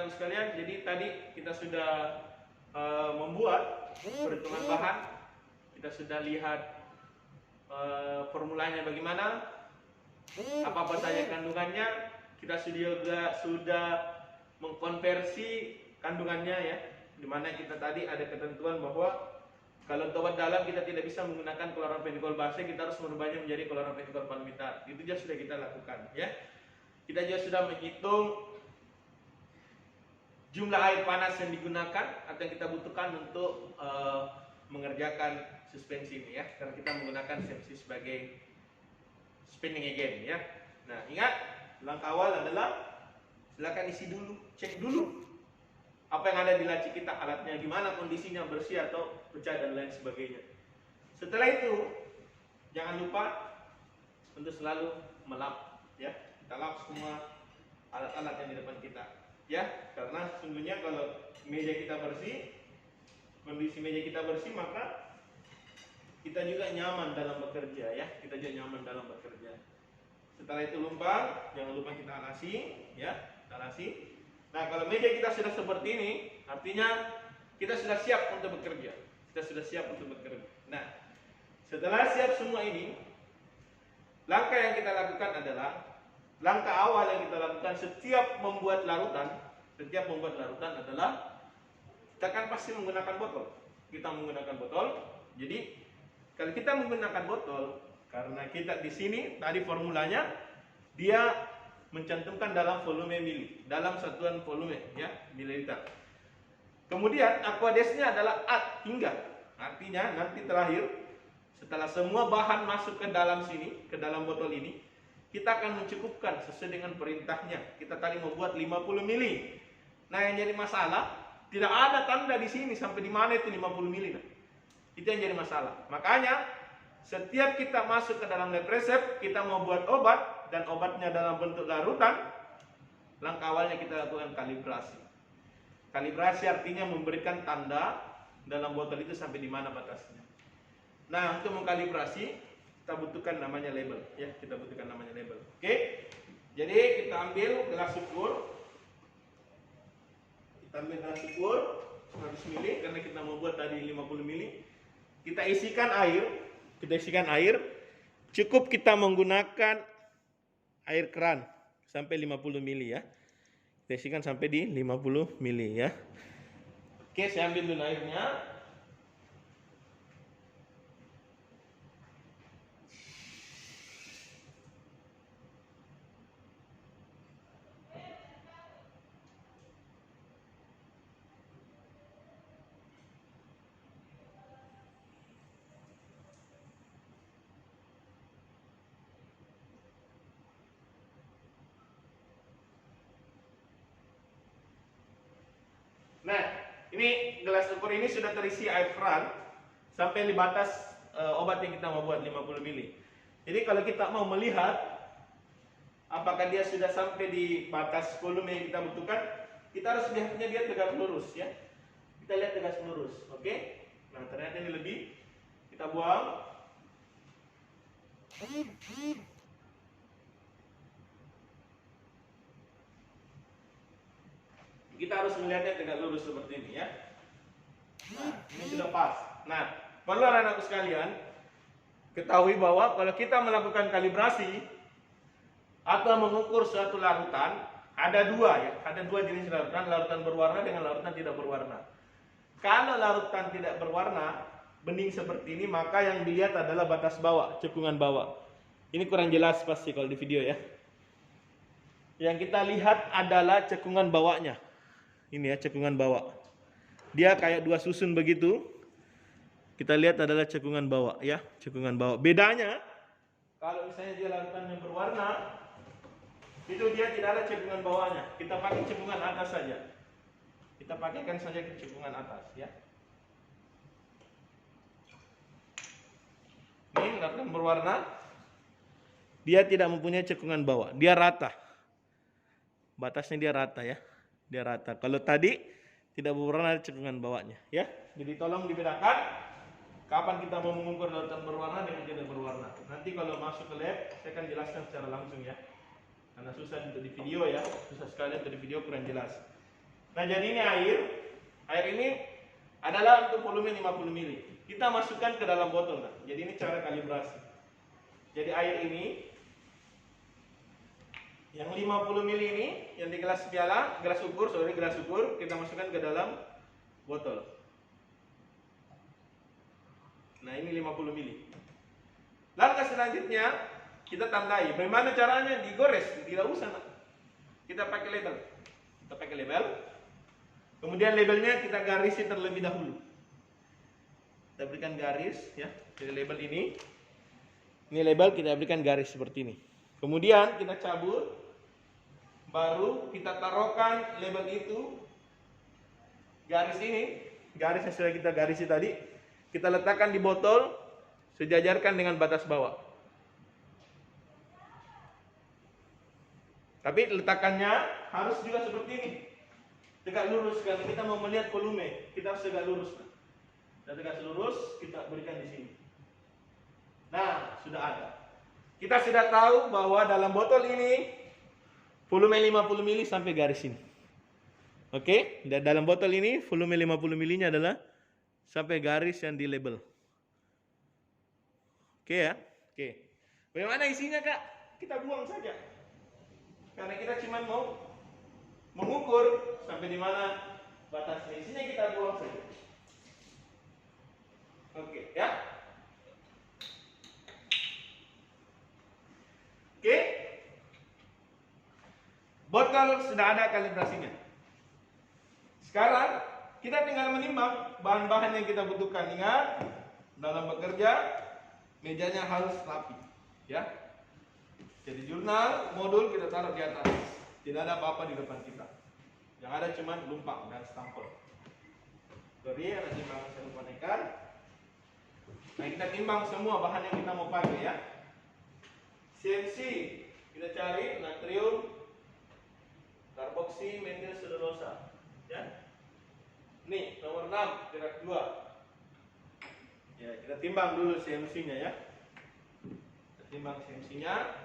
anak-anak sekalian, jadi tadi kita sudah membuat perhitungan bahan, kita sudah lihat formulanya bagaimana, apa-apa saja kandungannya, kita sudah mengkonversi kandungannya ya, dimana kita tadi ada ketentuan bahwa kalau untuk obat dalam kita tidak bisa menggunakan kloramfenikol base, kita harus merubahnya menjadi kloramfenikol palmitat. Itu juga sudah kita lakukan ya. Kita juga sudah menghitung jumlah air panas yang digunakan atau yang kita butuhkan untuk mengerjakan suspensi ini ya, karena kita menggunakan sepsi sebagai spinning agent ya. Nah, ingat langkah awal adalah silakan isi dulu, cek dulu apa yang ada di laci kita, alatnya gimana, kondisinya bersih atau pecah dan lain sebagainya. Setelah itu jangan lupa untuk selalu melap ya, kita lap semua alat-alat yang di depan kita ya, karena sesungguhnya kalau meja kita bersih, kondisi meja kita bersih, maka kita juga nyaman dalam bekerja ya, kita juga nyaman dalam bekerja. Setelah itu lumpang, jangan lupa kita alasi ya, kita alasi. Nah, kalau meja kita sudah seperti ini, artinya kita sudah siap untuk bekerja. Kita sudah siap untuk bekerja. Nah, setelah siap semua ini, langkah yang kita lakukan adalah langkah awal yang kita lakukan setiap membuat larutan. Setiap membuat larutan adalah kita kan pasti menggunakan botol. Kita menggunakan botol. Jadi, kalau kita menggunakan botol, karena kita di sini tadi formulanya dia mencantumkan dalam volume mili, dalam satuan volume ya, mililiter. Kemudian aquadesnya adalah at hingga, artinya nanti terakhir setelah semua bahan masuk ke dalam sini, ke dalam botol ini, kita akan mencukupkan sesuai dengan perintahnya. Kita tadi membuat 50 mili. Nah, yang jadi masalah tidak ada tanda di sini sampai di mana itu 50 mili. Nah, itu yang jadi masalah. Makanya setiap kita masuk ke dalam lab resep, kita mau buat obat dan obatnya dalam bentuk larutan, langkah awalnya kita lakukan kalibrasi. Kalibrasi artinya memberikan tanda dalam botol itu sampai di mana batasnya. Nah, untuk mengkalibrasi kita butuhkan namanya label ya, kita butuhkan namanya label. Oke. Jadi kita ambil gelas ukur. Kita ambil gelas ukur 100 mili karena kita mau buat tadi 50 mili. Kita isikan air. Kita isikan air. Cukup kita menggunakan air keran sampai 50 mili ya. Kita isikan sampai di 50 mili ya. Oke, saya ambil dulu airnya. Nah, ini gelas ukur ini sudah terisi air keran sampai di batas obat yang kita mau buat 50 mili. Jadi kalau kita mau melihat apakah dia sudah sampai di batas volume yang kita butuhkan, kita harus lihatnya dia tegak lurus ya. Kita lihat tegak lurus, oke? Nah, ternyata ini lebih. Kita buang. Kita harus melihatnya tegak lurus seperti ini ya. Nah, ini sudah pas. Nah, perlu anak-anakku sekalian ketahui bahwa kalau kita melakukan kalibrasi atau mengukur suatu larutan, ada dua ya, ada dua jenis larutan, larutan berwarna dengan larutan tidak berwarna. Kalau larutan tidak berwarna, bening seperti ini, maka yang dilihat adalah batas bawah, cekungan bawah. Ini kurang jelas pasti kalau di video ya. Yang kita lihat adalah cekungan bawahnya. Ini ya, cekungan bawah. Dia kayak dua susun begitu. Kita lihat adalah cekungan bawah ya, cekungan bawah. Bedanya kalau misalnya dia larutan yang berwarna, itu dia tidak ada cekungan bawahnya. Kita pakai cekungan atas saja. Kita pakaikan saja cekungan atas ya. Ini larutan berwarna. Dia tidak mempunyai cekungan bawah. Dia rata. Batasnya dia rata ya. Dia rata. Kalau tadi tidak berwarna, ada cekungan bawahnya ya. Jadi tolong dibedakan kapan kita mau mengukur larutan berwarna dengan tidak berwarna. Nanti kalau masuk ke lab saya akan jelaskan secara langsung ya. Karena susah untuk di video ya, susah sekali untuk di video, kurang jelas. Nah, jadi ini air. Air ini adalah untuk volume 50 ml. Kita masukkan ke dalam botol. Nah. Jadi ini cara kalibrasi. Jadi air ini yang 50 ml ini yang di gelas piala, gelas ukur, kita masukkan ke dalam botol. Nah, ini 50 ml. Langkah selanjutnya kita tandai. Bagaimana caranya? Digores, tidak usah. Nah. Kita pakai label. Kemudian labelnya kita garisi terlebih dahulu. Kita berikan garis ya. Jadi label ini label kita berikan garis seperti ini. Kemudian kita cabut, baru kita taruhkan label itu, garis ini, garis yang sudah kita garisi tadi, kita letakkan di botol, sejajarkan dengan batas bawah. Tapi letakannya harus juga seperti ini, tegak lurus, karena kita mau melihat volume, kita harus tegak lurus. Dan tegak lurus kita berikan di sini. Nah, sudah ada. Kita sudah tahu bahwa dalam botol ini volume 50 ml sampai garis ini. Oke, dan dalam botol ini volume 50 ml-nya adalah sampai garis yang di label. Oke ya? Oke. Bagaimana isinya, Kak? Kita buang saja. Karena kita cuma mau mengukur sampai di mana batasnya. Isinya kita buang saja. Oke, ya. Oke. Botol sudah ada kalibrasinya. Sekarang kita tinggal menimbang bahan-bahan yang kita butuhkan. Ingat, dalam bekerja mejanya harus rapi, ya. Jadi jurnal, modul kita taruh di atas. Tidak ada apa-apa di depan kita. Yang ada cuma lumpang dan stempel. Sorry, ada timbangan saya lupa naikkan. Nah, kita timbang semua bahan yang kita mau pakai ya. CMC kita cari natrium karboksi metil selulosa, ya. Nih nomor 6 perak 2. Ya, kita timbang dulu CMC-nya ya. Kita timbang CMC-nya.